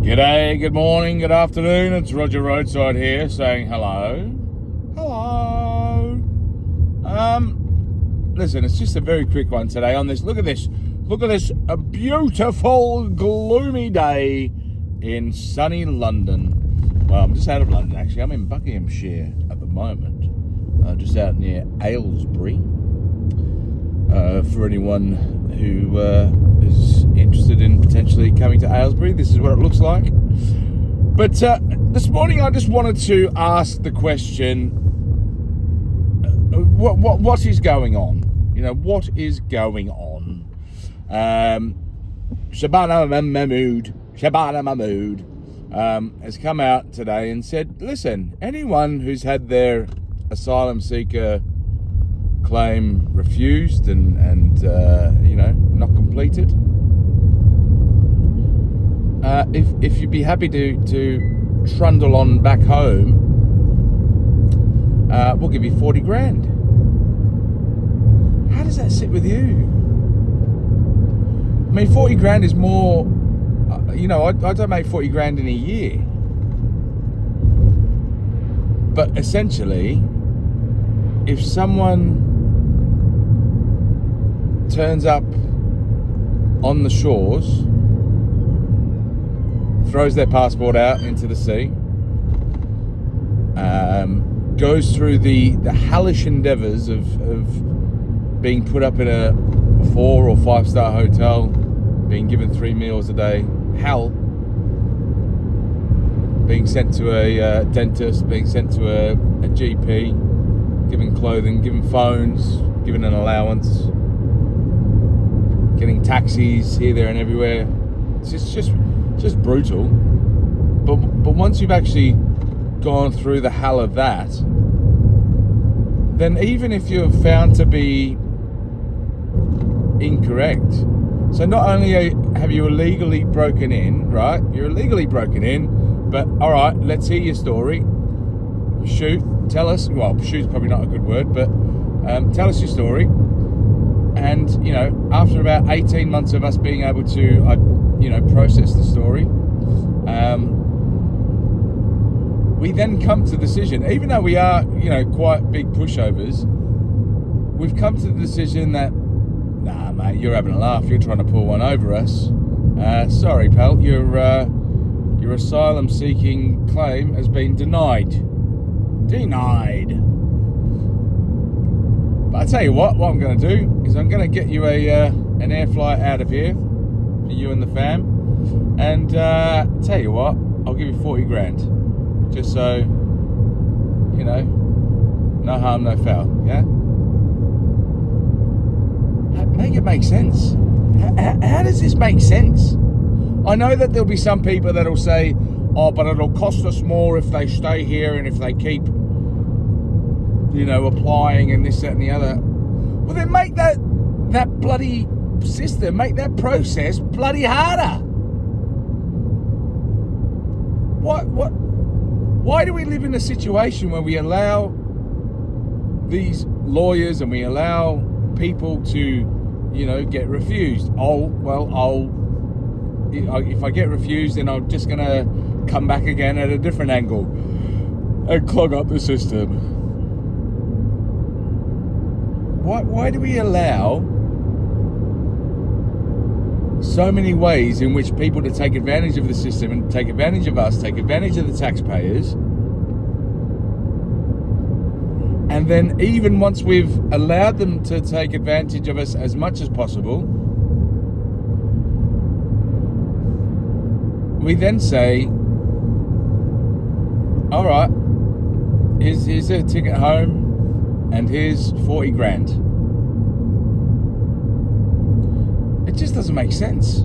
G'day, good morning, good afternoon. It's Roger Roadside here saying hello. Hello. Listen, it's just a very quick one today on this. Look at this. A beautiful, gloomy day in sunny London. Well, I'm just out of London, actually. I'm in Buckinghamshire at the moment. Just out near Aylesbury. For anyone who is interested in potentially coming to Aylesbury, this is what it looks like. But this morning I just wanted to ask the question, what is going on? You know, what is going on? Shabana Mahmood has come out today and said, listen, anyone who's had their asylum seeker claim refused and not completed, if you'd be happy to trundle on back home, we'll give you 40 grand. How does that sit with you? I mean, 40 grand is more, I don't make 40 grand in a year. But essentially, if someone turns up on the shores, throws their passport out into the sea, goes through the hellish endeavours of being put up in a 4 or 5 star hotel, being given 3 meals a day, hell, being sent to a dentist, being sent to a GP, given clothing, given phones, given an allowance, getting taxis here, there and everywhere. It's just brutal. But once you've actually gone through the hell of that, then even if you're found to be incorrect, so not only have you illegally broken in, right? You're illegally broken in, but all right, let's hear your story. Tell us. Well, shoot's probably not a good word, but tell us your story. And, after about 18 months of us being able to, process the story, we then come to the decision, even though we are, quite big pushovers, we've come to the decision that, nah, mate, you're having a laugh. You're trying to pull one over us. Sorry, pal, your asylum-seeking claim has been denied. But I tell you what I'm going to do is I'm going to get you an air flight out of here for you and the fam, and tell you what, I'll give you 40 grand, just so no harm, no foul. Yeah, make it make sense. How does this make sense? I know that there'll be some people that'll say, oh, but it'll cost us more if they stay here and if they keep applying and this, that and the other. Well, then make that bloody system, make that process bloody harder. Why do we live in a situation where we allow these lawyers and we allow people to, get refused? If I get refused, then I'm just going to come back again at a different angle and clog up the system. Why do we allow so many ways in which people to take advantage of the system and take advantage of us, take advantage of the taxpayers? And then even once we've allowed them to take advantage of us as much as possible, we then say, all right, here's a ticket home, and here's 40 grand. It just doesn't make sense.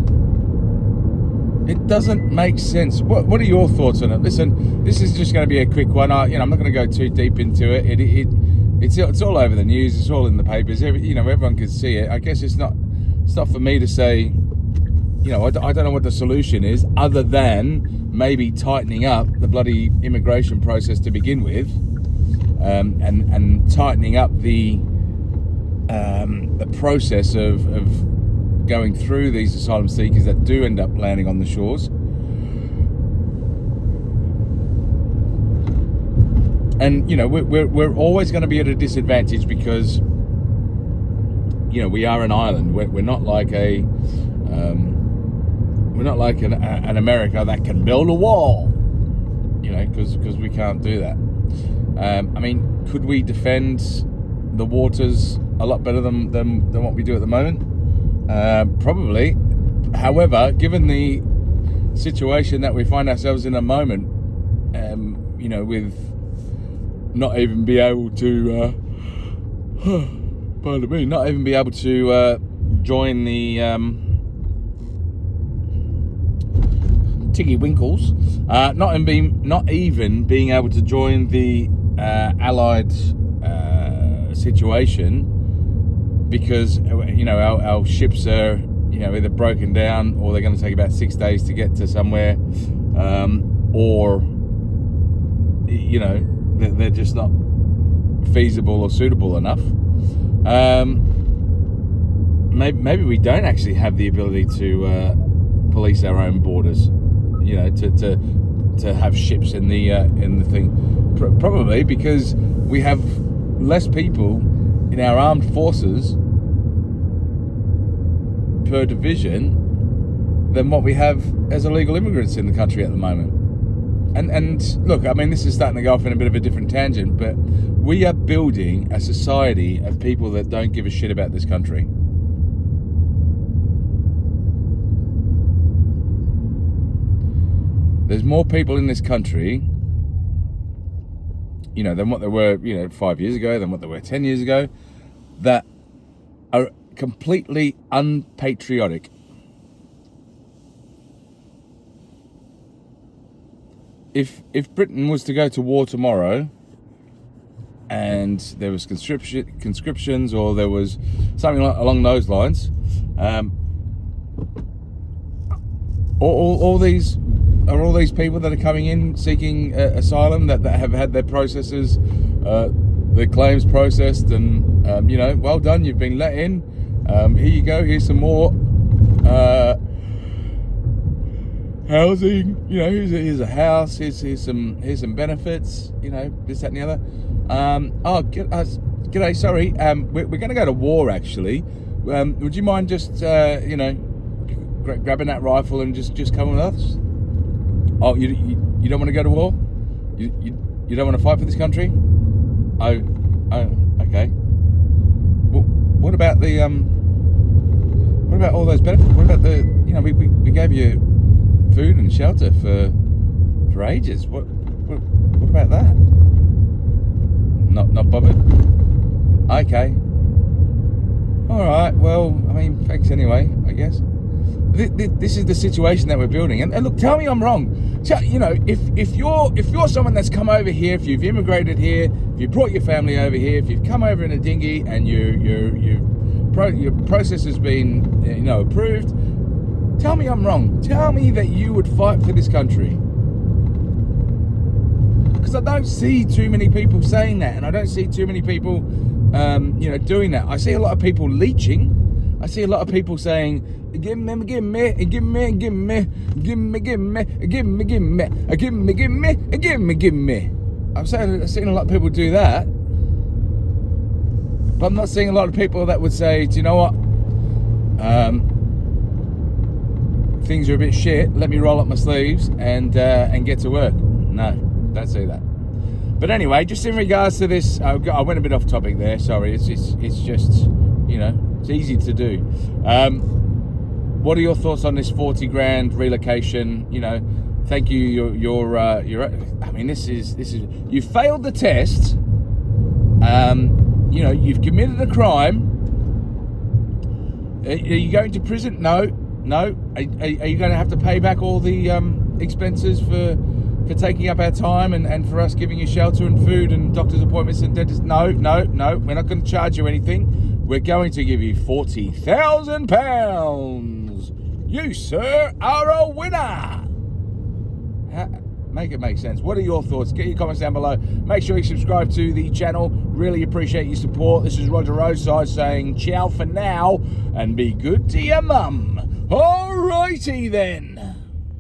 It doesn't make sense. What are your thoughts on it? Listen, this is just going to be a quick one. I'm not going to go too deep into it. It's all over the news. It's all in the papers. Everyone can see it. I guess it's not for me to say, I don't know what the solution is, other than maybe tightening up the bloody immigration process to begin with. And tightening up the process of going through these asylum seekers that do end up landing on the shores. And we're always going to be at a disadvantage because we are an island. We're not like an America that can build a wall. Because we can't do that. Could we defend the waters a lot better than what we do at the moment? Probably. However, given the situation that we find ourselves in a moment, with not even be able to, pardon me, not even be able to join the Tiggy Winkles, not even being able to join the Allied situation, because our ships are either broken down, or they're going to take about 6 days to get to somewhere, or they're just not feasible or suitable enough. Maybe we don't actually have the ability to police our own borders, to have ships in the thing. Probably because we have less people in our armed forces per division than what we have as illegal immigrants in the country at the moment. And look, this is starting to go off in a bit of a different tangent, but we are building a society of people that don't give a shit about this country. There's more people in this country, than what there were, 5 years ago, than what there were 10 years ago, that are completely unpatriotic. If Britain was to go to war tomorrow, and there was conscriptions, or there was something along those lines, all these people that are coming in seeking asylum, that have had their processes, their claims processed, and well done, you've been let in. Here you go. Here's some more housing. Here's a house. Here's some benefits. This, that, and the other. G'day. Sorry. We're going to go to war. Actually, would you mind just grabbing that rifle and just coming with us? Oh, you don't want to go to war? You don't want to fight for this country? Oh, okay. Well, what about all those benefits? What about we gave you food and shelter for ages. What about that? Not bothered? Okay. All right. Well, thanks anyway, I guess. This is the situation that we're building, and look, tell me I'm wrong. If you're someone that's come over here, if you've immigrated here, if you brought your family over here, if you've come over in a dinghy and your process has been approved, tell me I'm wrong. Tell me that you would fight for this country, because I don't see too many people saying that, and I don't see too many people doing that. I see a lot of people leeching. I see a lot of people saying, give me. I'm seeing a lot of people do that, but I'm not seeing a lot of people that would say, do you know what? Things are a bit shit. Let me roll up my sleeves and get to work. No, don't see that. But anyway, just in regards to this, I went a bit off topic there. Sorry, it's just it's easy to do. What are your thoughts on this 40 grand relocation? Thank you. This is you failed the test. You've committed a crime. Are you going to prison? No. Are you going to have to pay back all the expenses for taking up our time and for us giving you shelter and food and doctor's appointments and dentists? No. We're not going to charge you anything. We're going to give you £40,000. You, sir, are a winner. Make it make sense. What are your thoughts? Get your comments down below. Make sure you subscribe to the channel. Really appreciate your support. This is Roger Roadside saying ciao for now and be good to your mum. Alrighty then.